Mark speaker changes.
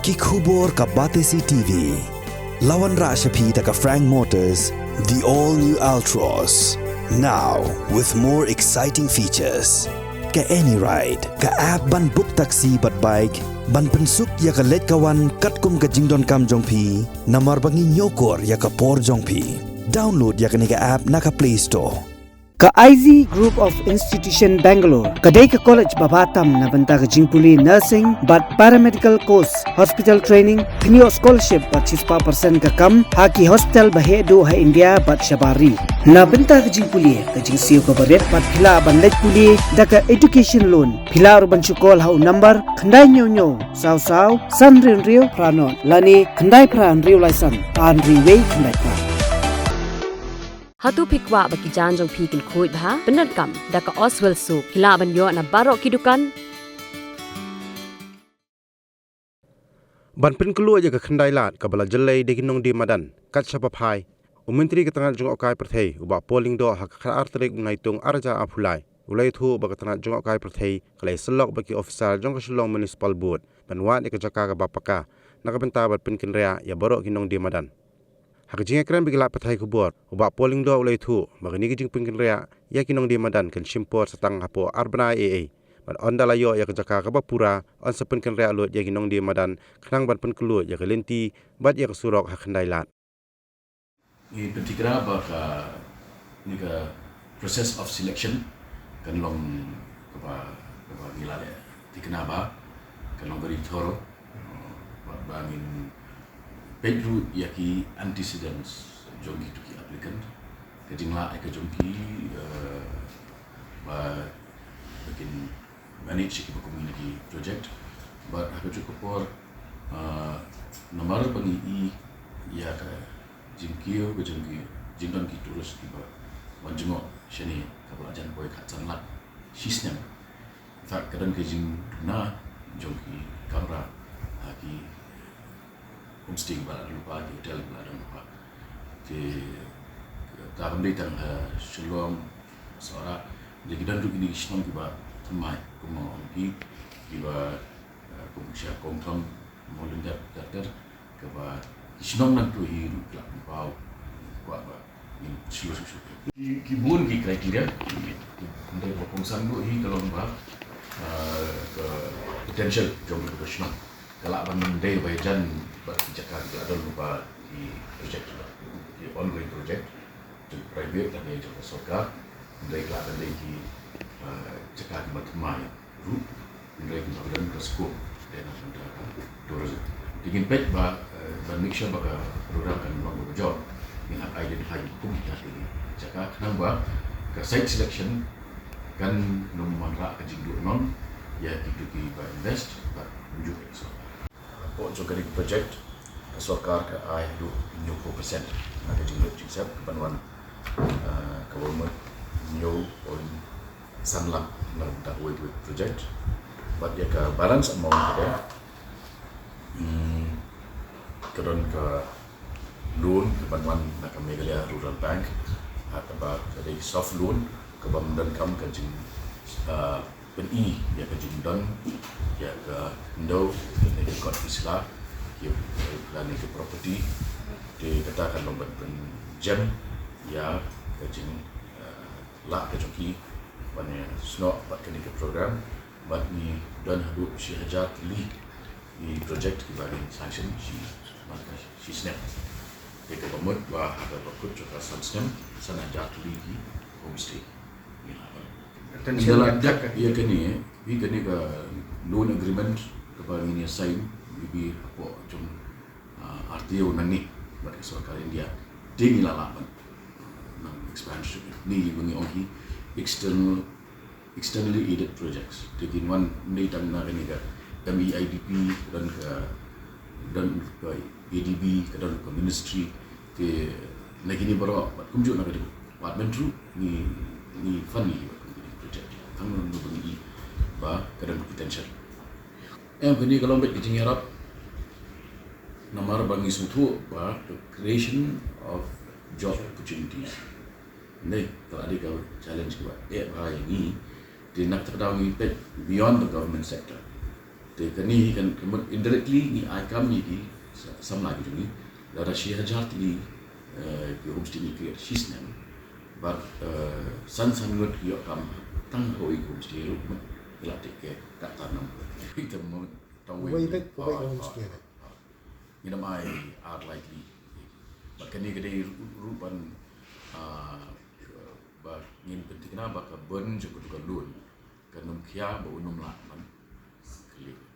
Speaker 1: Kikubor ka Batesi TV. Lawan Rashapi taka Frank Motors, the all-new Altros. Now, with more exciting features. Ka any ride, ka app ban book taxi bat bike, ban pensuk ya ka let kawan katkum ka jingdon kam jongpi, namar bangi nyokor ya ka por jongpi. Download ya ka nika app naka Play Store.
Speaker 2: Ka IZ Group of Institution Bangalore, kadai ka college babatam na banta ka jingpuli nursing but paramedical course, hospital training, thinyo scholarship but 6% ka kam, haki hospital bahedo ha India but shabari. Na banta ka jingpuli ka jingsiyo ka baret but pila ban let puli da ka education loan. Pila ban chukol ha number khandai nyo saw san rio pranon lani khandai pran rio laisan an riway khandai pra.
Speaker 3: Hatu pikwa bagi janjong Pynkylluid bha benar kam daka Oswell su kila banyo na barok kidukan
Speaker 4: ban Pynkylluid ka khandai lat ka bala jelai de Nongdie Madan kat sapapai umentri ka tangan jong okai perthei uba polling do ha ka artrik ngaitung arja apulai ulai thu ba ka tangan jong okai perthei kalai selok bagi officer jong ka Shillong municipal board banwa ka Jaka ka bapaka nakabenta bat Pynkynriah ya barok Nongdie Madan. Hakajing ekran bigla pathai kubor uba polling do ulai thu magani gijing Pynkynriah ya Nongdie Madan kan simpor satang hapo arbana AA ban ondala yo ya Jaka ka bapura on sa Pynkynriah lut ya Nongdie Madan khnang ban Pynkylluid ya lenti bat ya surok hakandai lat
Speaker 5: in particular about the process of selection kan long kapa ngilale tikenaba kan long very thorough bangin bedroom yaki antecedents jongi to ki applicant kajingla ka jongi ba bikin manage ki community project but ha cukup por nomor bagi i ya ka jingkio ka jongi jingdon ki turus ki ba wanjungo shani ka belajan boy ka sanlat sisnem fa kadang ke jing na jongi kamera ki homestay bala lupa di hotel bala lupa ke tahun ni tang Shillong seorang jadi dan juga ni Shillong kita temai kumau ni kita kumsia kongtham molin daftar kita Shillong nanti hidup kelak bau kuat ba ni Shillong kibun ki kriteria untuk pengungsan tu hi kalau ba potential jom ke Shillong kalau abang day by Jan Jaka ada lupa di project di ongoing project di private dan di Jaka dari kelatan di Jaka di Madan root dari Madan ke school dan tourism ingin pet dan make sure baga program kan mau berjob yang identify hukum kita di Jaka kenapa ke site selection kan nomor ke jingdu non ya itu di invest but tunjuk so juga di project Sorkar ke ai du 90% ada jinglo jingsap kebanuan government new on sanlam na da with project but dia ke balance amount kita keron ke loan kebanuan na Megalia Rural Bank atau dari soft loan ke bandan kam ke jing ini ya ke jingdon ya ke Indo dan ke kot Islam ya plan ke property dikatakan lomba jam ya ke jing la ke joki banyak snow buat ke program buat ni dan hadu si hajat li di project di bagi sanction si snap ke bomot wa ada bakut juga sanction sana jatuh li homestay dalam dak ia kini ke loan agreement kepada ini sign bibi apa jom RTO nani bagi Sorkar India tinggi lalapan expansion ni bagi ongi externally aided projects jadi one ni tang na ni ke MEIDP dan ke ADB ke dan ke ministry ke negini baru kumjuk nak ke department tu ni funny tangan bagi ba kadang potential kini kalau bet kecing harap namar bangi sutu ba the creation of job opportunities ni tadi kau challenge ke ba bahaya ni di nak terdawangi bet beyond the government sector Te kani kan indirectly ni aikam ni di sam lagi jungi lara shi hajar ti ki homestay ni ki shisnem but san ngot ki kam tang hoi homestay ru ila te ke tak tanam kita mo tahu
Speaker 6: homestay
Speaker 5: ni mai are likely but kani gede ruban ba ngin penting na ba ka ben juga lun kanum kia ba unum la man klik